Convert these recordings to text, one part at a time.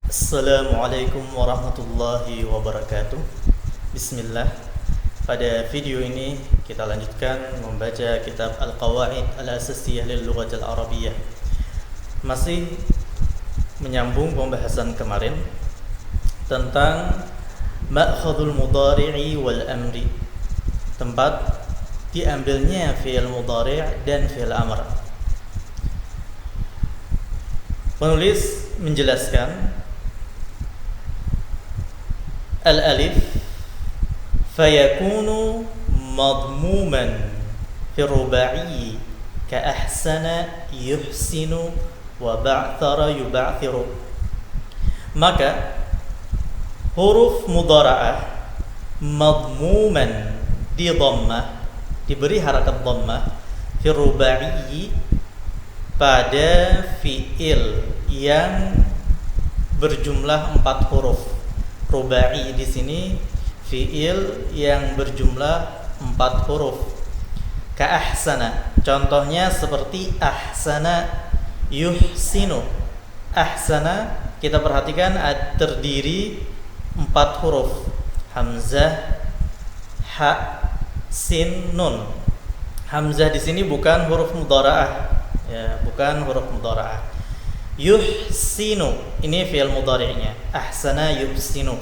Assalamualaikum warahmatullahi wabarakatuh. Bismillah. Pada video ini kita lanjutkan membaca kitab Al-Qawaid Al-Asasiyah Lil-Lughat Al-Arabiyyah. Masih menyambung pembahasan kemarin tentang ma'khadhul mudhari'i wal amri, tempat diambilnya fi'il mudhari' dan fi'il amr. Penulis menjelaskan al-alif fayakunu madmuman fi ruba'i ka ahsana yuhsinu wa ba'thara yuba'thiru. Maka huruf mudhara'ah madmuman di dhammah, diberi harakat dhammah, fi ruba'i pada fi'il yang berjumlah 4 huruf. Rubai di sini fi'il yang berjumlah 4 huruf. Ka ahsana, contohnya seperti ahsana yuhsinu. Ahsana kita perhatikan terdiri 4 huruf. Hamzah, ha, sin, nun. Hamzah di sini bukan huruf mudhara'ah. Ya, bukan huruf mudhara'ah. Yuhsinu ini fi'il mudhari'nya. Ahsana yuhsinu.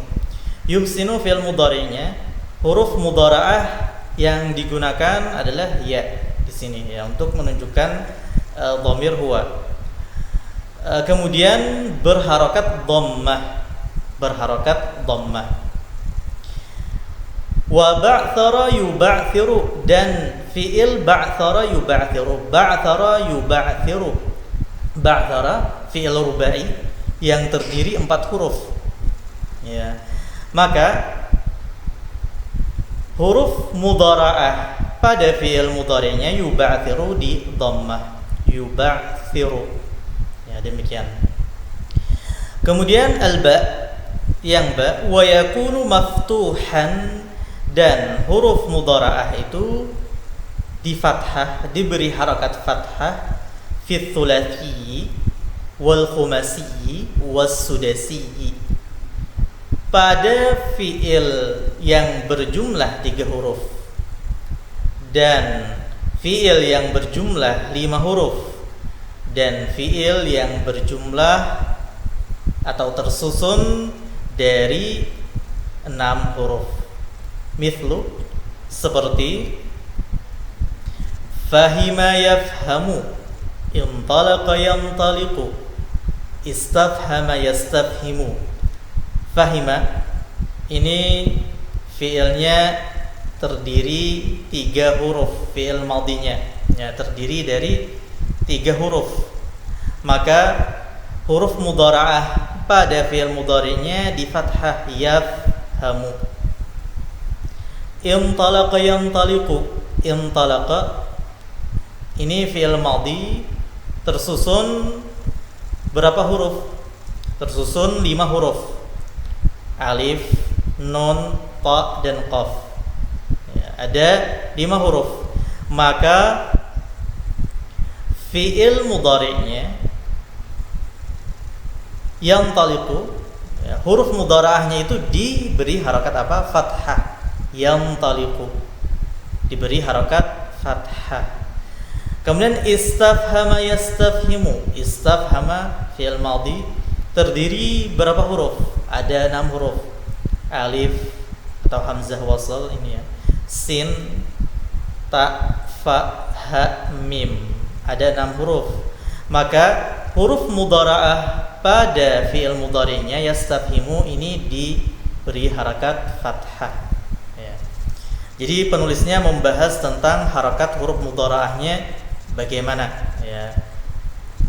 Yuhsinu fi'il mudhari'nya. Huruf mudhara'ah yang digunakan adalah ya di sini ya untuk menunjukkan dhamir huwa. Kemudian berharokat dhammah. Berharokat dhammah. Wa ba'thara yuba'thiru, dan fi'il ba'thara yuba'thiru. Ba'thara yuba'thiru. Ba'thara fi'il rubai yang terdiri 4 huruf. Ya. Maka huruf mudhara'ah pada fi'il mudhari'nya yuba'thiru di dhammah. Yuba'thiru. Ya, demikian. Kemudian al-ba, yang ba, wa yakunu maftuhan, dan huruf mudhara'ah itu di fathah, diberi harakat fathah fi thulathi wal khumasi was sudasi, pada fi'il yang berjumlah 3 huruf dan fi'il yang berjumlah 5 huruf dan fi'il yang berjumlah atau tersusun dari 6 huruf. Mithlu, seperti fahima yafhamu, intalaqa yantaliqu, istafhama yastafhimu. Fahima ini fi'ilnya terdiri 3 huruf, fi'il madhinya ya, terdiri dari 3 huruf. Maka huruf mudhara'ah pada fi'il mudhari'nya di fathah yafhamu. Intalaqa yantaliqu, intalaqa ini fi'il madhi tersusun berapa huruf? Tersusun 5 huruf. Alif, nun, ta, dan qaf. Ya, ada 5 huruf. Maka fi'il mudhari'nya yantaliqu, ya, huruf mudhara'ahnya itu diberi harakat apa? Fathah. Yantaliqu, diberi harakat fathah. Kemudian istafhama yastafhimu. Istafhama fi'il madhi terdiri berapa huruf? Ada 6 huruf. Alif atau hamzah wasal ini ya. Sin, ta, fa, ha, mim. Ada 6 huruf. Maka huruf mudhara'ah pada fi'il mudhari'nya yastafhimu ini diberi harakat fathah. Jadi penulisnya membahas tentang harakat huruf mudhara'ahnya bagaimana ya.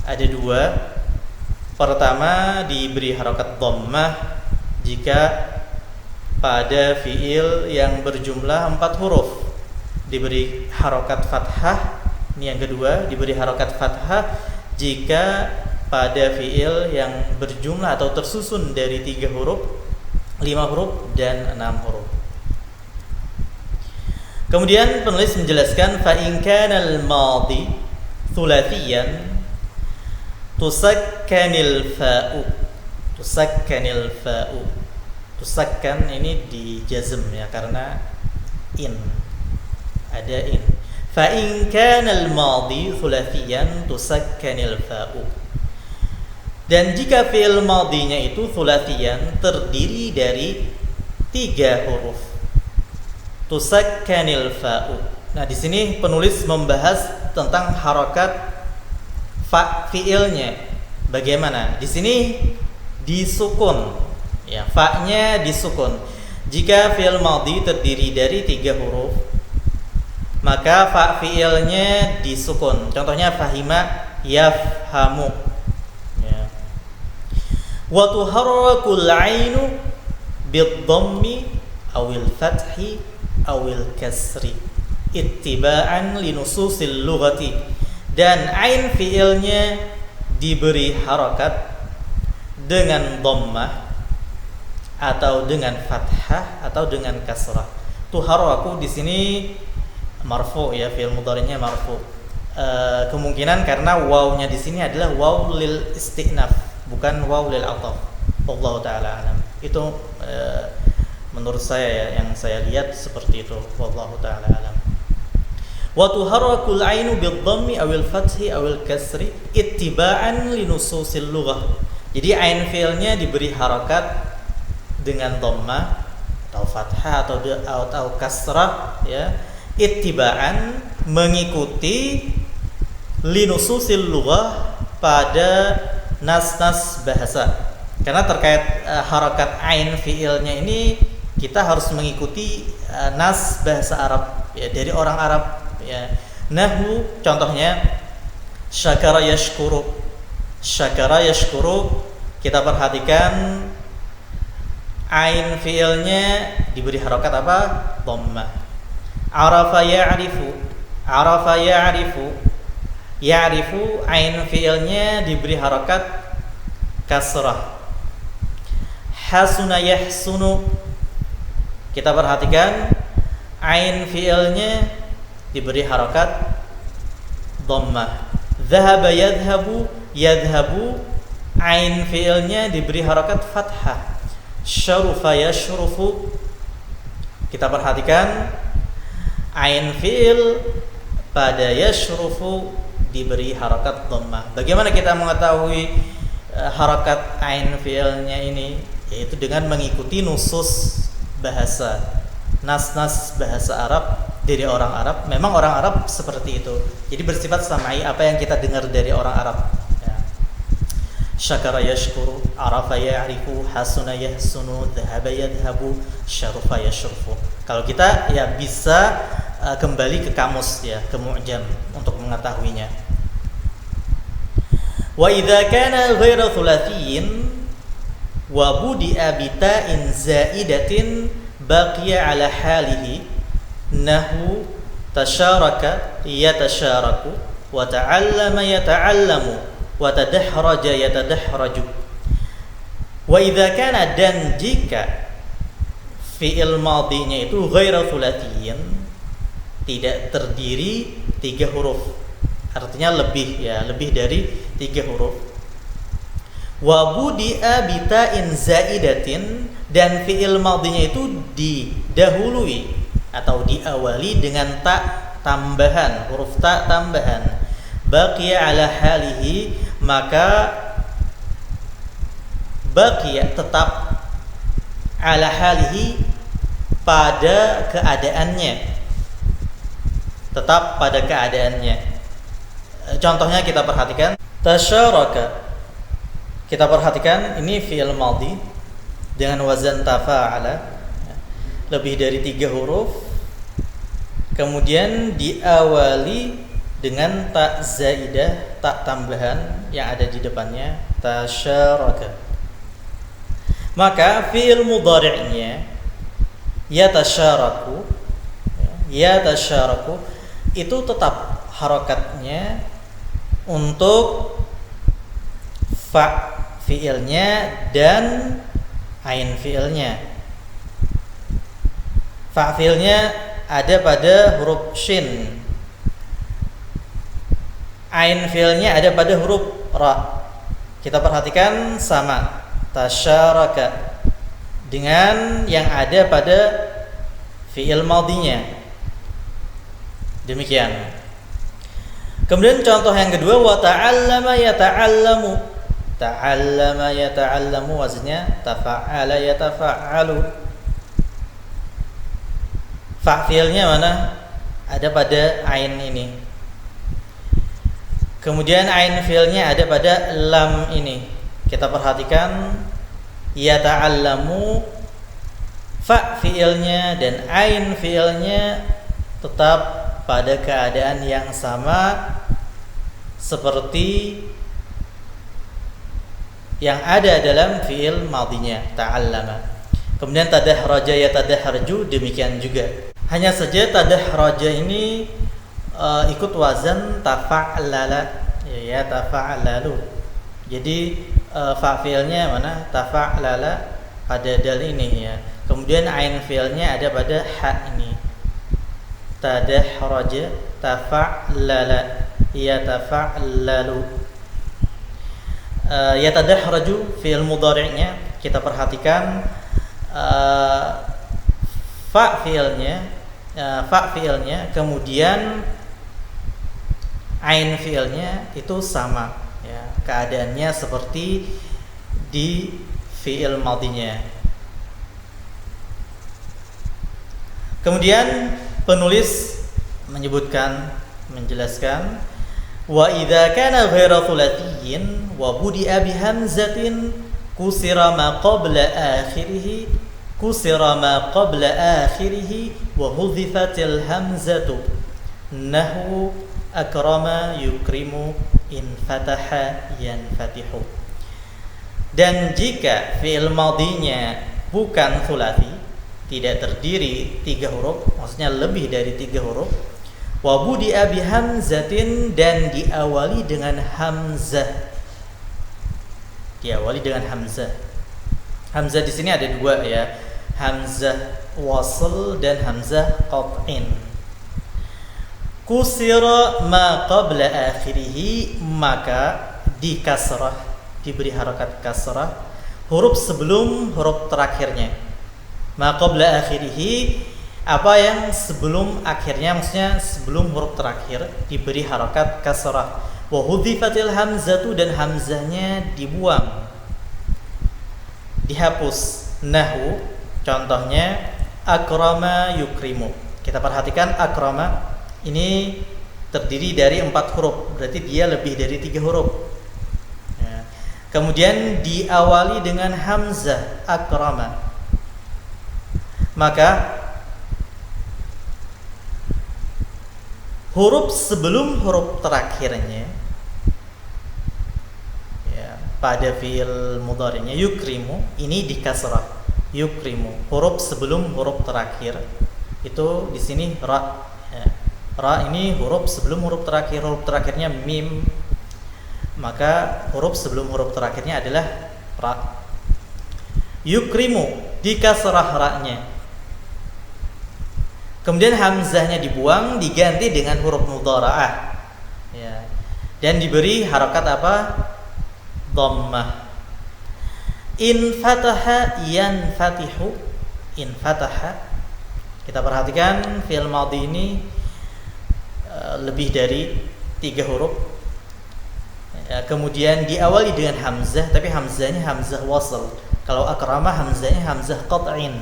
Ada 2. Pertama, diberi harakat dhammah jika pada fi'il yang berjumlah 4 huruf. Diberi harakat fathah. Ini yang kedua, diberi harakat fathah jika pada fi'il yang berjumlah atau tersusun dari 3 huruf, 5 huruf, dan 6 huruf. Kemudian penulis menjelaskan fa in kana al-madhi thulathiyan tusakkanil fa'u Tusakkanil fa'u. Tusakkan ini dijazm ya karena in. Ada in. Fa in kana al-madhi thulatsiyan tusakkanil fa'u. Dan jika fi'il madhinya itu thulatsiyan terdiri dari 3 huruf, tusakkanil fa'u. Nah, di sini penulis membahas tentang harakat fa fi'ilnya. Bagaimana? Di sini disukun. Ya, fa-nya disukun. Jika fi'il madhi terdiri dari 3 huruf, maka fa fi'ilnya disukun. Contohnya fahima, yafhamu. Ya. Wa tuharrakul 'ainu bid-dhammi awil fathi awil kasri ittiba'an li nususil lughati. Dan ain fi'ilnya diberi harakat dengan dhammah atau dengan fathah atau dengan kasrah. Tuharraku di sini marfu ya, fi'il mudhari'nya marfu. Kemungkinan karena wawnya di sini adalah waw lil istinaf, bukan waw lil ataf. Wallahu taala alam. Itu menurut saya ya, yang saya lihat seperti itu. Wallahu taala alam. Wa tuharrakul 'ainu bid-dhammi awil fathi awil kasri ittiba'an li nususil lughah. Jadi ain fi'ilnya diberi harakat dengan dhammah atau fathah atau kasrah ya, ittiba'an mengikuti li nususil lughah pada nas-nas bahasa. Karena terkait harakat ain fi'ilnya ini kita harus mengikuti nas bahasa Arab ya, dari orang Arab ya. Nahwu contohnya syakara yashkuru. Syakara yashkuru, kita perhatikan ain fi'ilnya diberi harakat apa? Dhammah. Arafa ya'rifu. Arafa ya'rifu. Ya'rifu ain fi'ilnya diberi harakat kasrah. Hasuna yahsunu, kita perhatikan ain fi'ilnya diberi harakat dhammah. Dhahaba yadhhabu, yadhhabu ain fi'ilnya diberi harakat fathah. Syarufa yashrufu, kita perhatikan ain fi'il pada yashrufu diberi harakat dhammah. Bagaimana kita mengetahui harakat ain fi'ilnya ini? Yaitu dengan mengikuti nusus bahasa, nas-nas bahasa Arab dari orang Arab. Memang orang Arab seperti itu. Jadi bersifat samai, apa yang kita dengar dari orang Arab. Ya. Syakara yashkuru, arafa ya'rifu, hasuna yahsunu, dhahaba yadhhabu, syarufa yashrufu. Kalau kita ya bisa kembali ke kamus ya, ke mu'jam untuk mengetahuinya. Wa idza kana ghairu thulathiyin wa budi'a bita'in zaidatin baqiya ala halihi nahu tasharaka yatasharaku wa ta'allama yata'allamu wa tadahraja yatadahraju. Wa idza kana, dan jika fi'il madhinya itu ghairu thulathiyin, tidak terdiri 3 huruf, artinya lebih ya, lebih dari 3 huruf. Wa budi'a bita'in zaidatin, dan fi'il madhinya itu didahului atau diawali dengan ta tambahan, huruf ta tambahan. Baqiya ala halihi, maka baqiya tetap, ala halihi pada keadaannya, tetap pada keadaannya. Contohnya kita perhatikan tasyaraka. Kita perhatikan ini fi'il madhi dengan wazan tafa'ala, lebih dari 3 huruf, kemudian diawali dengan ta zaidah, ta tambahan yang ada di depannya, tasyaraka. Maka fi'il mudhari'nya yatasyaraku, yatasyaraku itu tetap harakatnya untuk fa fi'ilnya dan ain fi'ilnya. Fa fi'ilnya ada pada huruf shin, ain fi'ilnya ada pada huruf ra. Kita perhatikan sama, tasyaraka, dengan yang ada pada fi'il madinya. Demikian. Kemudian contoh yang kedua, wa ta'allama yata'allamu. Ta'allama yata'allamu wazannya tafa'ala yatafa'alu. Fa fi'ilnya mana? Ada pada ain ini. Kemudian ain fi'ilnya ada pada lam ini. Kita perhatikan yata'allamu, fa fi'ilnya dan ain fi'ilnya tetap pada keadaan yang sama seperti yang ada dalam fi'il madinya ta'allama. Kemudian tadahraja yatadahraju, demikian juga. Hanya saja tadahraja ini ikut wazan tafa'lala, ya tafa'lalu. Jadi fa fi'ilnya mana? Tafa'lala pada dal ini ya. Kemudian ain fi'ilnya ada pada ha ini. Tadahraja tafa'lala yatafa'lalu. Yatadahraju fi'il mudhari'nya kita perhatikan fa fi'ilnya kemudian ain fi'ilnya itu sama ya, keadaannya seperti di fi'il madinya. Kemudian penulis menjelaskan wa idza kana ghaira thulatiyyin wa budi'a bi hamzatin kusira ma qabla akhirih wa hudhifatil hamzatu nahu akrama yukrimu in fataha yanfatihu. Dan jika fi'il madinya bukan thulathi, tidak terdiri 3 huruf, maksudnya lebih dari 3 huruf, wa budi'a bi hamzatin, dan diawali dengan hamzah. Diawali dengan hamzah. Hamzah di sini ada 2 ya. Hamzah wasl dan hamzah qat'in. Kusira ma qabla akhirih, maka di kasrah, diberi harakat kasrah huruf sebelum huruf terakhirnya. Ma qabla akhirih, apa yang sebelum akhirnya, maksudnya sebelum huruf terakhir diberi harakat kasrah. Wa hudhifatil hamzatu, dan hamzahnya dibuang, dihapus. Nahu, contohnya akrama yukrimu. Kita perhatikan akrama ini terdiri dari 4 huruf, berarti dia lebih dari 3 huruf ya. Kemudian diawali dengan hamzah akrama, maka huruf sebelum huruf terakhirnya ya, pada fi'il mudhari'nya yukrimu ini di kasrah. Yukrimu, huruf sebelum huruf terakhir itu di sini ra ya. Ra ini huruf sebelum huruf terakhir, huruf terakhirnya mim, maka huruf sebelum huruf terakhirnya adalah ra. Yukrimu di kasrah ra-nya. Kemudian hamzahnya dibuang, diganti dengan huruf mudhara'ah ya. Dan diberi harakat apa? Dhammah. In fataha yanfatihu. In fataha, kita perhatikan fi'il madhi ini lebih dari 3 huruf ya, kemudian diawali dengan hamzah, tapi hamzahnya hamzah wasl. Kalau akrama hamzahnya hamzah qat'in.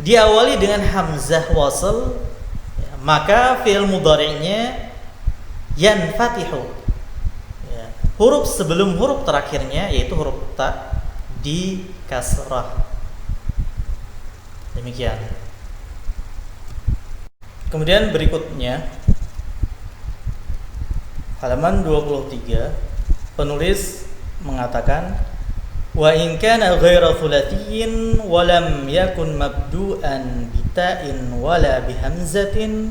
Diawali dengan hamzah wasl ya, maka fi'il mudhari'nya yanfatihu ya, huruf sebelum huruf terakhirnya yaitu huruf ta di kasrah. Demikian. Kemudian berikutnya halaman 23, penulis mengatakan wa in kana ghaira thulatiyyin wa lam yakun mabdu'an bi ta'in wala bi hamzatin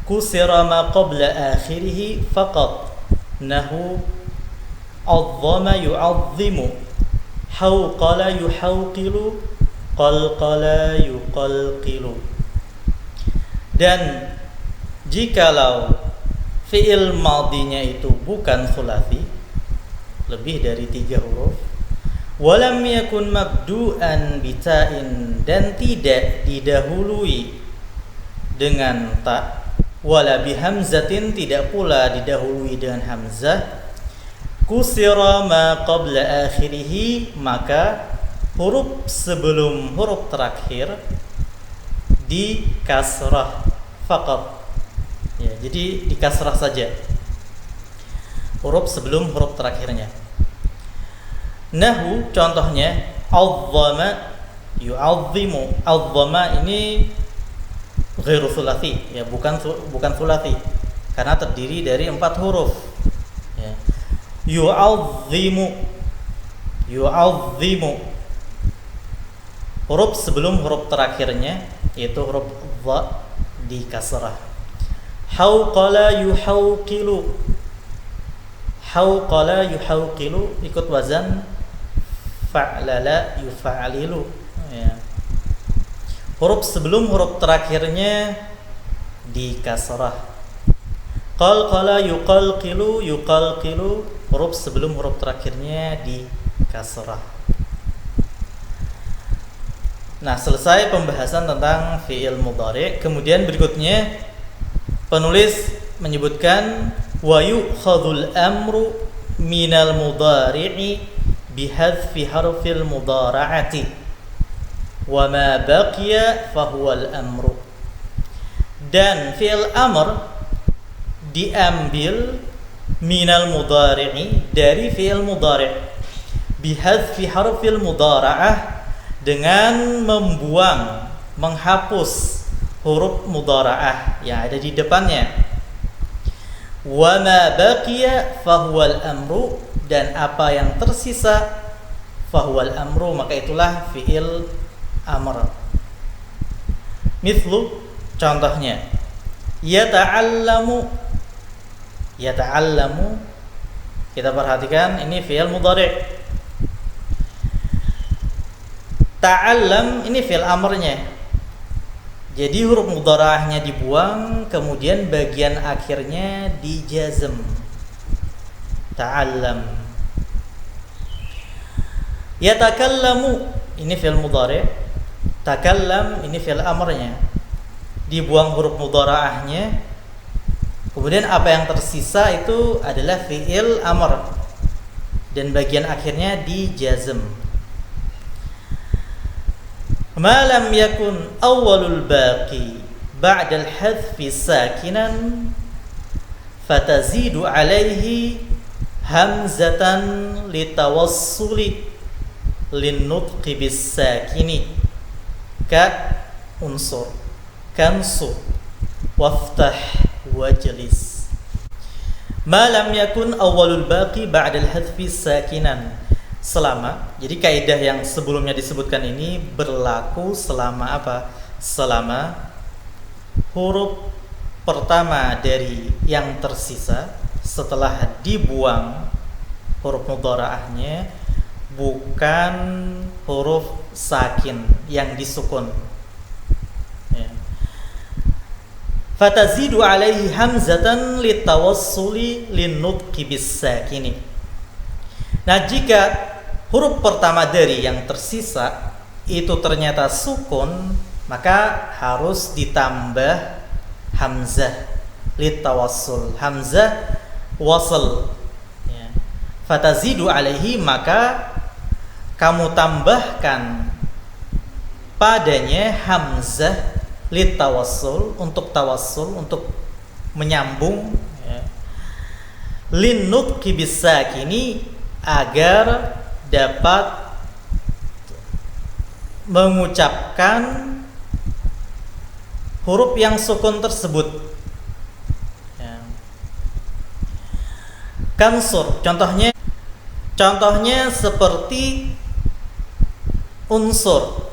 kusira ma qabla akhirih faqat nahu 'azzama yu'azzimu hawqala yuhawqilu qalqala yuqalqilu. Dan jikalau fi'il madinya itu bukan thulathi, lebih dari 3 huruf. Walam yakun mabdu'an bita'in, dan tidak didahului dengan ta. Wala bihamzatin, tidak pula didahului dengan hamzah. Kusira ma qabla akhirih, maka huruf sebelum huruf terakhir di kasrah faqat. Ya, jadi di kasrah saja. Huruf sebelum huruf terakhirnya. Nahu contohnya azzama yu'azzimu. Azzama ini ghairu thulathi, ya, bukan thulathi karena terdiri dari 4 huruf. Ya. Yu'azzimu. Huruf sebelum huruf terakhirnya yaitu huruf dha di kasrah. Hauqala yuhauqilu. Hauqala yuhauqilu ikut wazan fa'lala yufa'alilu, ya. Huruf sebelum huruf terakhirnya di kasrah. Qalqala yuqalqilu. Huruf sebelum huruf terakhirnya di kasrah. Nah, selesai pembahasan tentang fi'il mudhari'. Kemudian berikutnya penulis menyebutkan wa yu'khadhul amru minal mudhari'i bihadfi harfil mudhara'ati wa ma baqiya fahuwal amru. Dan fi'il amr diambil minal mudhari'i, dari fi'il mudhari', bihadfi harfil mudhara'ah, dengan membuang, menghapus huruf mudhara'ah yang ada di depannya. Wa ma baqiya fahuwal amru, dan apa yang tersisa fahuwal amru, maka itulah fi'il amr. Mithlu, contohnya yata'allamu. Kita perhatikan ini fi'il mudhari'. Ta'allam ini fi'il amrnya. Jadi huruf mudhara'ahnya dibuang, kemudian bagian akhirnya dijazm. Ta'allam. Yatakallamu ini fi'il mudhari'. Takallam ini fi'il amrnya. Dibuang huruf mudhara'ahnya, kemudian apa yang tersisa itu adalah fi'il amr, dan bagian akhirnya dijazm. Ma lam yakun awwalul baqi ba'dal hadfi sakinan fatazidu alaihi hamzatan litawassuli linnutqi bis sakini ka unsur, kansu, waftah, wajlis. Ma lam yakun awwalul baqi ba'dal hadfi sakinan, selama, jadi kaidah yang sebelumnya disebutkan ini berlaku selama apa? Selama huruf pertama dari yang tersisa setelah dibuang huruf mudhara'ahnya bukan huruf sakin yang disukun, ya. Fatazidu alaihi hamzatan litawassuli linnutqi bis sakini. Nah, jika huruf pertama dari yang tersisa itu ternyata sukun, maka harus ditambah hamzah litawassul, hamzah wasl, ya. Fatazidu alaihi, maka kamu tambahkan padanya hamzah litawassul, untuk tawassul, untuk menyambung, ya. Linnutqi bis sakini, agar dapat mengucapkan huruf yang sukun tersebut, ya. Kansur, contohnya seperti unsur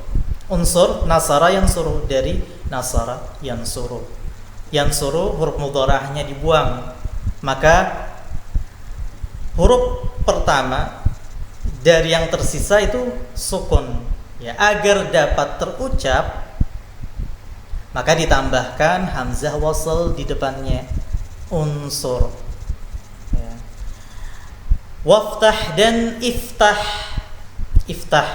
nasara yansuru, dari nasara yansuru. Yansuru huruf mudhara'ahnya dibuang, maka huruf pertama dari yang tersisa itu sukun, ya. Agar dapat terucap, maka ditambahkan hamzah wasl di depannya, unsur, ya. Waftah dan iftah. Iftah.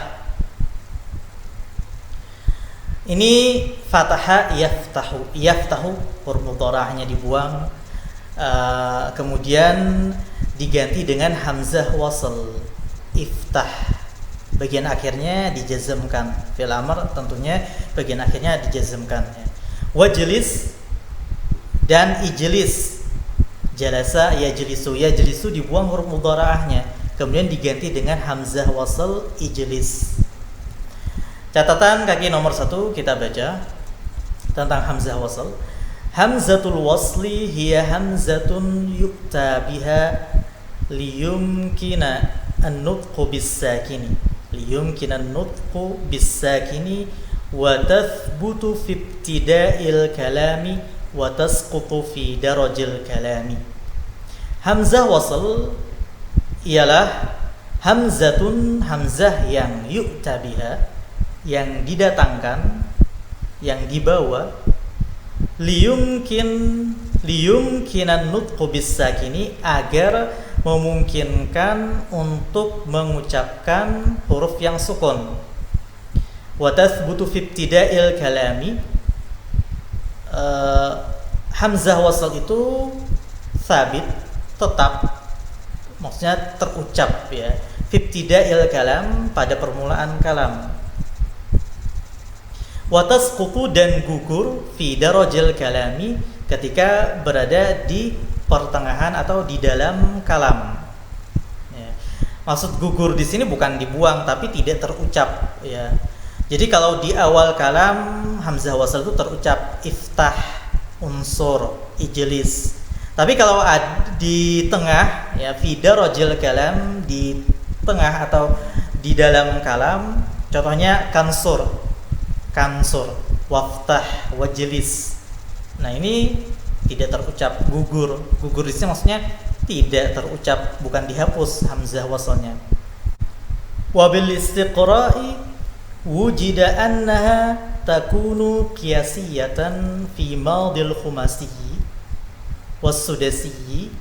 Ini fataha yaftahu. Yaftahu huruf mudhara'nya dibuang, kemudian diganti dengan hamzah wasl. Iftah. Bagian akhirnya dijazmkan. Fi'il amr tentunya bagian akhirnya dijazmkan. Wajlis dan ijlis. Jalasa yajlisu. Yajlisu dibuang huruf mudhara'ahnya, kemudian diganti dengan hamzah wasl ijlis. Catatan kaki nomor 1 kita baca tentang hamzah wasl. Hamzatul wasli hiya hamzatun yukta biha liyumkina an-nutqu bis-sakini. Liyumkina an-nutqu bis-sakini wa tathbutu fi ibtida'il kalami wa tasqutu fi darajil kalami. Hamzah wasl ialah hamzatun, hamzah yang yukta biha, yang didatangkan, yang dibawa, liyumkinan nutqu bis-sakini, agar memungkinkan untuk mengucapkan huruf yang sukun. Wa tathbutu fi ibtida'il kalami, hamzah wasl itu sabit, tetap, maksudnya terucap ya, fi ibtida'il kalam, pada permulaan kalam. Wa tasqutu dan gugur fi darajil kalami, ketika berada di pertengahan atau di dalam kalam. Ya. Maksud gugur di sini bukan dibuang, tapi tidak terucap. Ya. Jadi kalau di awal kalam hamzah wasl itu terucap iftah, unsur, ijlis. Tapi kalau di tengah, ya, fi darajil kalam, di tengah atau di dalam kalam, contohnya kansur, waftah, wajlis. Nah ini tidak terucap, gugur. Gugur di sini maksudnya tidak terucap, bukan dihapus hamzah waslnya. Wa bil istiqra'i wujida annaha takunu qiyasiyatan fi madil khumasiyi was sudasiyi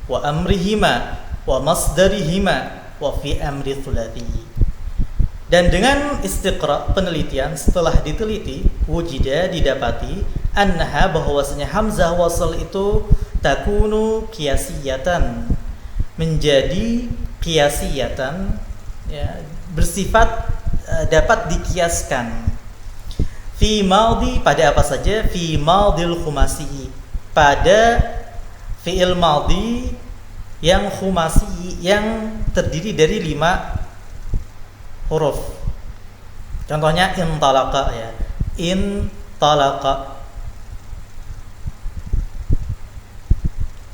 wa amrihima wa masdarihima wa fi amri thulathiyyi. Dan dengan istiqra, penelitian, setelah diteliti, wujida, didapati, annaha, bahwasanya hamzah wasl itu takunu qiyasiyatan, menjadi qiyasiyatan, ya, bersifat dapat dikiaskan. Fi madhi, pada apa saja? Fi madhil khumasi, pada fi'il madhi yang khumasi, yang terdiri dari 5 huruf. Contohnya intalaqa, ya, intalaqa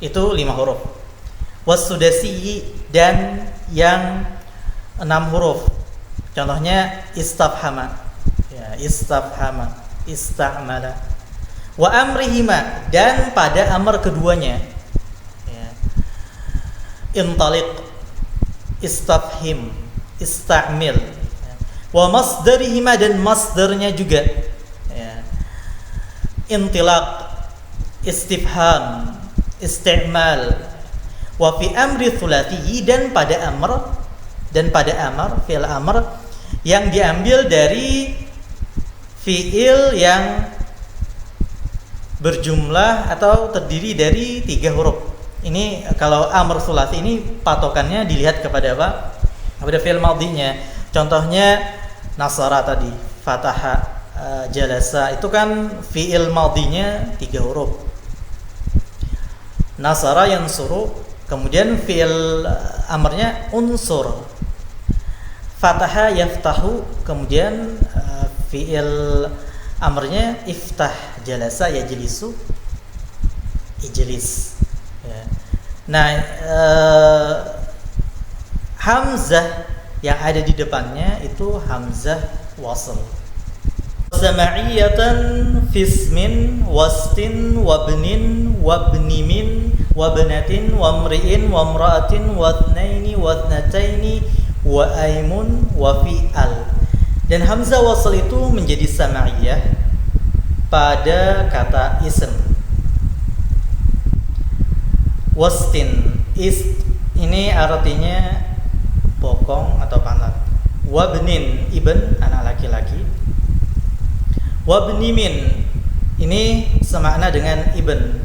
itu 5 huruf. Wasudasi, dan yang 6 huruf. Contohnya istafhama, ya, istafhama, istamala. Wa amrihima, dan pada amr keduanya, ya, intaliq, istafhim, istamil. Wa masdarihima, dan masdarnya juga, ya, intilaq, istifham, isti'mal. Wa fi amri thulathi, dan pada amr, fi'il amr yang diambil dari fi'il yang berjumlah atau terdiri dari 3 huruf. Ini kalau amr thulathi ini patokannya dilihat kepada apa? Kepada fi'il madhinya. Contohnya nasara tadi, fataha, jalasa, itu kan fi'il madhinya 3 huruf. Nasara yansuru, kemudian fi'il amrnya unsur. Fataha yaftahu, kemudian fi'il amrnya iftah, jalasa yajlisu, ijlis. Ya. Nah, hamzah yang ada di depannya itu hamzah wasl. Sama'iyatan fismin wastin wabnin wabnimin wabnatin wamri'in wamra'atin wathnaini wathnataini wa aimun wa fi'al. Dan hamzah wasl itu menjadi sama'iyah pada kata ism. Wastin, ini artinya bokong atau pantat. Wabnin, ibn, anak laki-laki. Wabnimin, ini semakna dengan ibn.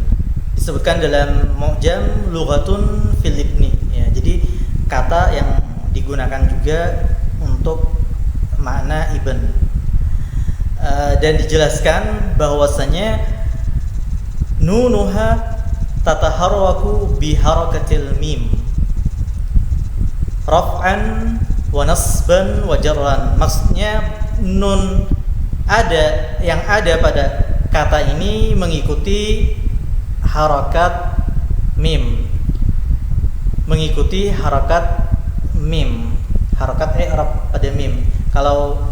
Disebutkan dalam Mu'jam Lughatun fil ibni, ya. Jadi kata yang digunakan juga untuk makna ibn. Dan dijelaskan bahwasanya nunuha tataharwaku biharakatil mim raf'an wa nasban wa jarran. Maksudnya nun yang ada pada kata ini mengikuti harakat mim, mengikuti harakat mim, harakat i'rab pada mim. Kalau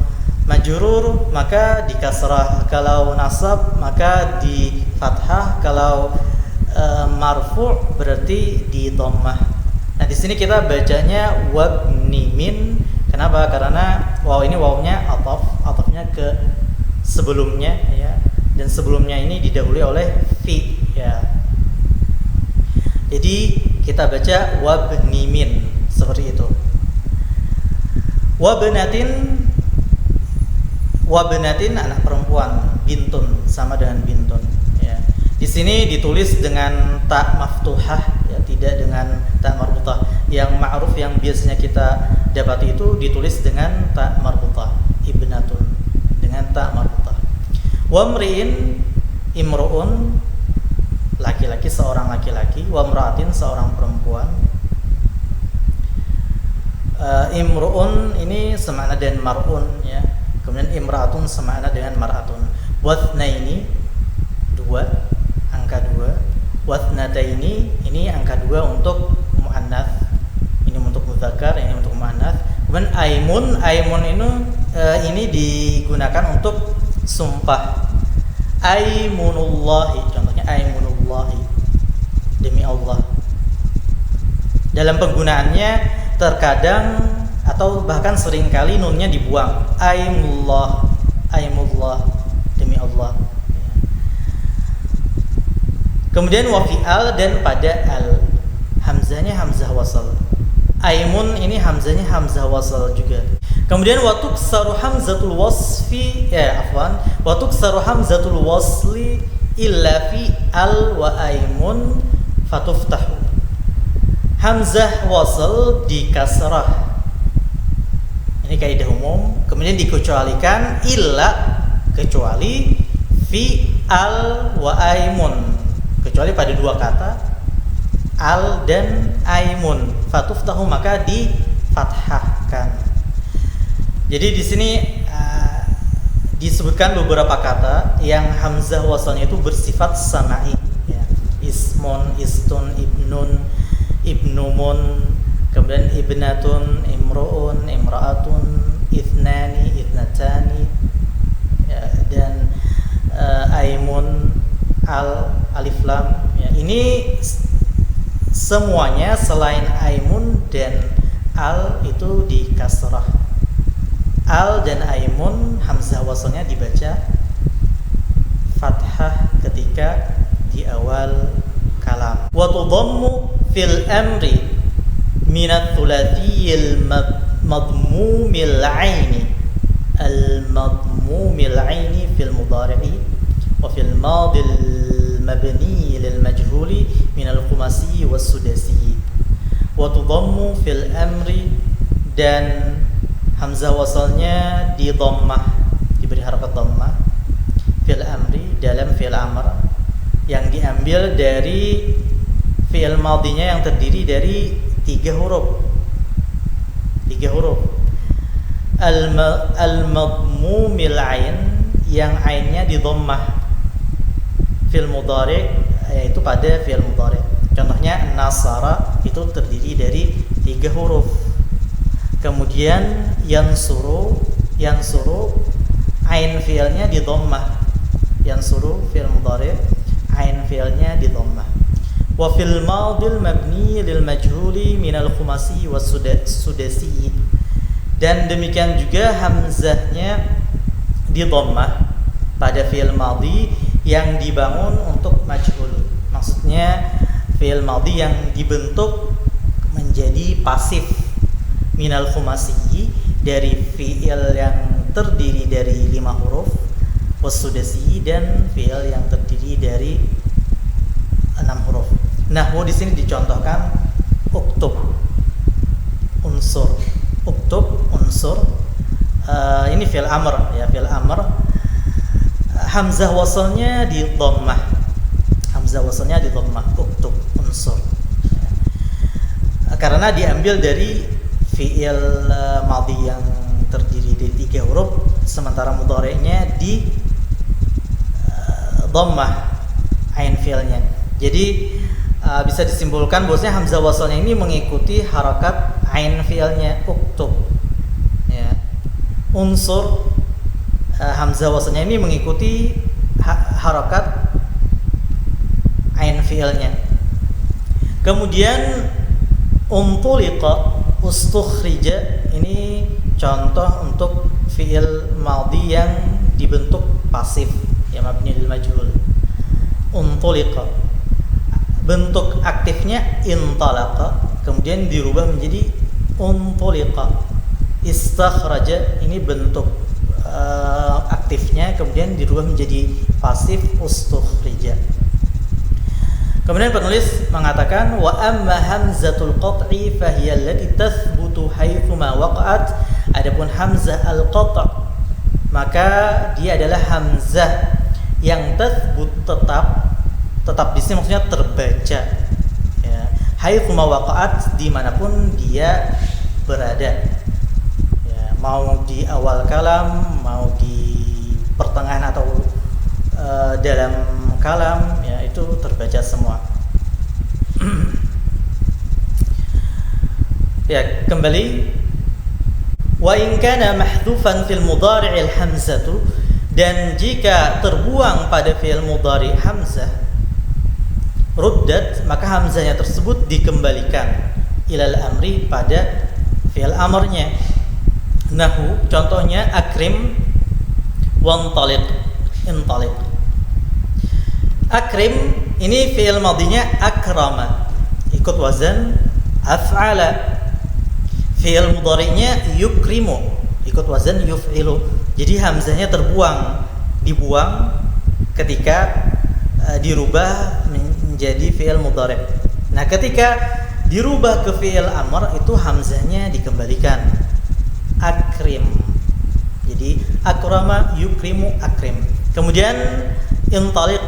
majrur maka di kasrah, kalau nasab maka di fathah, kalau marfu' berarti di dhammah. Nah, di sini kita bacanya wabnimin. Kenapa? Karena waw ini wawnya atafnya ke sebelumnya, ya. Dan sebelumnya ini didahului oleh fi, ya. Jadi kita baca wabnimin seperti itu. Wabnatin anak perempuan, bintun sama dengan bintun, ya. Di sini ditulis dengan ta maftuhah, ya, tidak dengan ta marbutah. Yang ma'ruf yang biasanya kita dapati itu ditulis dengan ta marbutah, ibnatun dengan ta marbutah. Wamri'in, imru'un, laki-laki, seorang laki-laki. Wamra'atin, seorang perempuan. Imru'un ini semakna dengan mar'un, ya. Kemudian imra'atun semakna dengan mar'atun. Wathnaini, dua, angka 2. Wathnataini, ini angka 2 untuk muannats. Ini untuk mudzakkar, ini untuk muannats. Kemudian aimun ini digunakan untuk sumpah. Aimunullahi, contohnya aimunullahi, demi Allah. Dalam penggunaannya terkadang atau bahkan seringkali nunnya dibuang. Aimullah, demi Allah. Kemudian wafi'al dan pada al, hamzahnya hamzah wasal. Aimun ini hamzahnya hamzah wasal juga. Kemudian watuksaru hamzatul wasfi, watuksaru hamzatul wasli illa fi al wa aimun fatuftahu. Hamzah wasal di kasrah. Ini kaidah umum. Kemudian dikecualikan illa, kecuali fi al wa aimun, kecuali pada dua kata al dan aimun, fatuftahu maka difathahkan. Jadi di sini disebutkan beberapa kata yang hamzah wasalnya itu bersifat sama'i, ya. Ismun, istun, ibnun, ibnumun, kemudian ibnatun, imru'un, imra'atun, ithnani, ithnatani, ya, dan aimun, al, alif lam, ya. Ini semuanya selain aimun dan al itu di kasrah. Al dan aimun hamzah wasalnya dibaca fathah ketika di awal kalam. Wa tudammu fil amri min ats-tsulatsiyil madmumil 'aini al-madmumil 'aini fil mudhari'i wa fil madil mabni lil majhuli min al-khumasi was sudasi. Wa tudammu fil amri, dan hamzah wasalnya di dhammah, diberi harakat dhammah, fil amri, dalam fi'il amr yang diambil dari fi'il madinya yang terdiri dari 3 huruf. Al-madmumil ain, yang ainnya di dhammah, fi'il mudhari, yaitu pada fi'il mudhari. Contohnya nasara itu terdiri dari 3 huruf. Kemudian yansuru ain fi'ilnya di dhammah, yansuru fi'il mudhari, ain fi'ilnya di dhammah. Wa fil madil mabni lil majhuli min al khumasi was sudasi, dan demikian juga hamzahnya di dhammah pada fi'il madhi yang dibangun untuk majhul. Maksudnya fi'il madhi yang dibentuk menjadi pasif minal khumasi dari fi'il yang terdiri dari 5 huruf, wasudasi dan fi'il yang terdiri dari 6 huruf. Nahwu di sini dicontohkan uktub, unsur, uktub, unsur. Ini fi'il amr ya, fi'il amr. Hamzah wasalnya di dhammah. Hamzah wasalnya di dhammah, uktub, unsur. Karena diambil dari fi'il madhi yang terdiri dari 3 huruf, sementara mudhari'nya di dhammah ain fi'ilnya. Jadi bisa disimpulkan bahwasanya hamzah wasalnya ini mengikuti harakat ain fi'ilnya uktub. Ya. Unsur hamzah wasalnya ini mengikuti harakat ain fi'ilnya. Kemudian untuliqa, ustukhrija, ini contoh untuk fi'il madhi yang dibentuk pasif ya, mabni lil majhul. Untuliqa, bentuk aktifnya intalaqa, kemudian dirubah menjadi untuliqa. Istakhraja, ini bentuk aktifnya kemudian dirubah menjadi pasif, ustukhrija. Kemudian penulis mengatakan wa amma hamzatul qat'i fahiya allati tathbutu haitsu ma waqa'at. Adapun hamzah al-qat', maka dia adalah hamzah yang tathbut, tetap di sini maksudnya terbaca ya, haitsu ma waqa'at, dimanapun dia berada ya, mau di awal kalam, mau di pertengahan atau dalam kalam ya, itu terbaca semua. Ya, kembali wa in kana mahdhufan fil mudhari'il hamzatu, dan jika terbuang pada fi'il mudhari' hamzah, ruddat, maka hamzahnya tersebut dikembalikan ilal amri, pada fi'il amrnya. Nahu, contohnya akrim wantaliq, intaliq. Akrim ini fi'il madhinya akrama, ikut wazan af'ala. Fi'il mudhari'nya yukrimu, ikut wazan yuf'ilu. Jadi hamzahnya dibuang ketika dirubah menjadi fi'il mudhari'. Nah, ketika dirubah ke fi'il amr, itu hamzahnya dikembalikan akrim. Jadi akrama yukrimu akrim. Kemudian intaliq,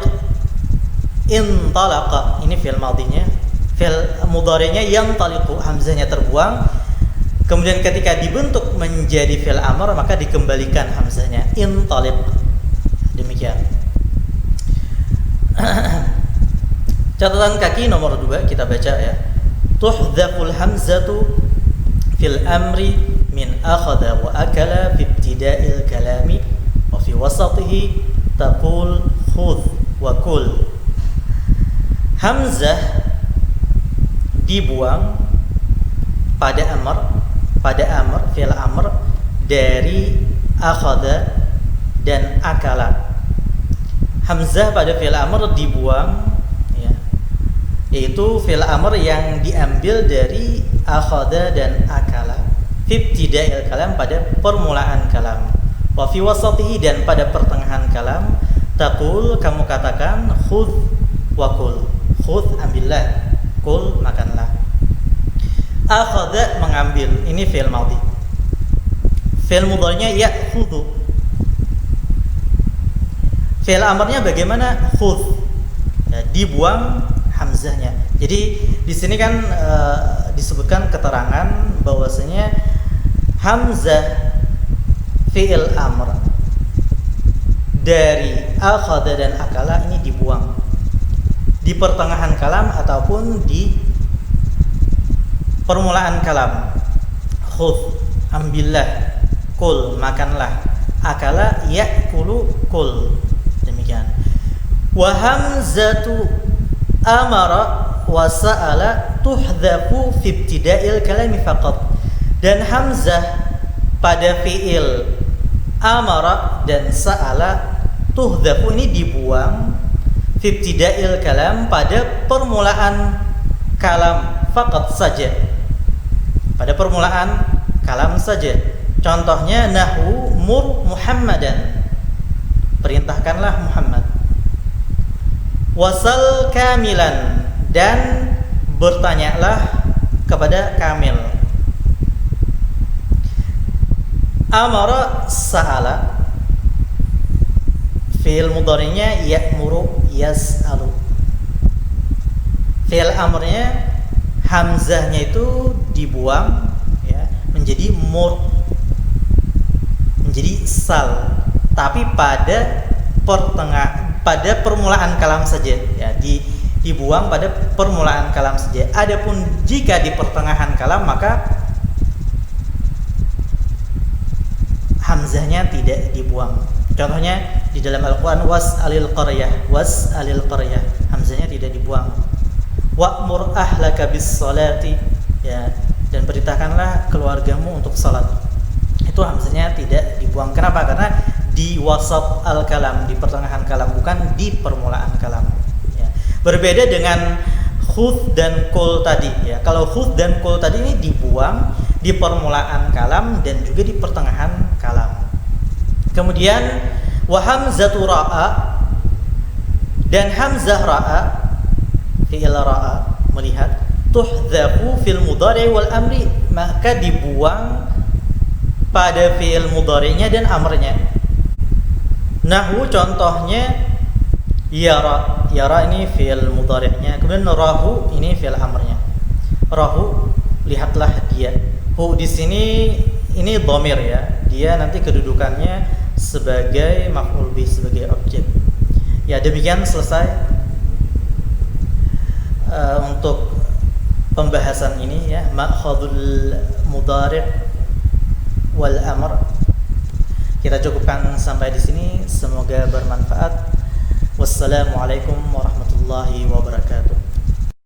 intalaqa, ini fi'il madhinya. Fi'il mudhari'nya yantaliqu, hamzahnya terbuang. Kemudian ketika dibentuk menjadi fi'il amr, maka dikembalikan hamzahnya intaliq. Demikian. Catatan kaki nomor 2 kita baca ya. Tuhdhaful hamzatu fil amri min akhadha wa akala fi ibtida'il kalami wa fi wasatihi taqul khudh wa kul. Hamzah dibuang pada amr fi'il amr dari akhadha dan akala. Hamzah pada fi'il amr dibuang ya, yaitu fi'il amr yang diambil dari akhadha dan akala fi ibtida'il kalam, pada permulaan kalam, wa fi wasatihi, dan pada pertengahan kalam, taqul, kamu katakan, khudh wa kul, khudh ambillah, kul makanlah. Akhadha mengambil, ini fi'il madhi. Fi'il mudhari'nya ya'khudhu. Fi'il amrnya bagaimana? Khudh, ya, dibuang hamzahnya. Jadi di sini kan disebutkan keterangan bahwasanya hamzah fi'il amr dari akhadha dan akala ini dibuang di pertengahan kalam ataupun di permulaan kalam. Khudh, ambillah, kul, makanlah, akala, ya'kulu, kul. Demikian. Wa hamzatu amara wa sa'ala tuhdhafu fi ibtida'il kalami faqat. Dan hamzah pada fi'il amara dan sa'ala tuhdhafu, ini dibuang fi ibtida'il kalam, pada permulaan kalam, faqat saja. pada permulaan kalam saja. Contohnya nahwu mur Muhammadan, perintahkanlah Muhammad. Wasal kamilan, dan bertanyalah kepada kamil. Amara sa'ala, fi'il mudhari'nya ya'muru yas'alu. Fi'il amrnya hamzahnya itu dibuang ya, menjadi mur, menjadi sal, tapi pada permulaan kalam saja ya, dibuang pada permulaan kalam saja. Adapun jika di pertengahan kalam maka hamzahnya tidak dibuang. Contohnya di dalam Al-Qur'an was'alil qaryah, hamzahnya tidak dibuang. Wa'mur ahlaka bis salati, ya, dan perintahkanlah keluargamu untuk salat. Itu hamzahnya tidak dibuang. Kenapa? Karena di wasat al-kalam, di pertengahan kalam, bukan di permulaan kalam ya. Berbeda dengan khudh dan qul tadi ya. Kalau khudh dan qul tadi ini dibuang di permulaan kalam dan juga di pertengahan kalam. Kemudian wa hamzatu ra'a, dan hamzah ra'a, fi'il ra'a, melihat, tuhdzafu fil mudhari' wal amri, maka dibuang pada fi'il mudhari'nya dan amrnya. Nahwu contohnya yara, yara ini fi'il mudhari'nya, kemudian rahu ini fi'il amrnya. Rahu, lihatlah dia. Hu di sini ini dhamir ya, dia nanti kedudukannya sebagai maf'ul bih, sebagai objek. Ya, demikian selesai untuk pembahasan ini ya, ma'khadul mudhari' wal amr. Kita cukupkan sampai di sini, semoga bermanfaat. Wassalamualaikum warahmatullahi wabarakatuh.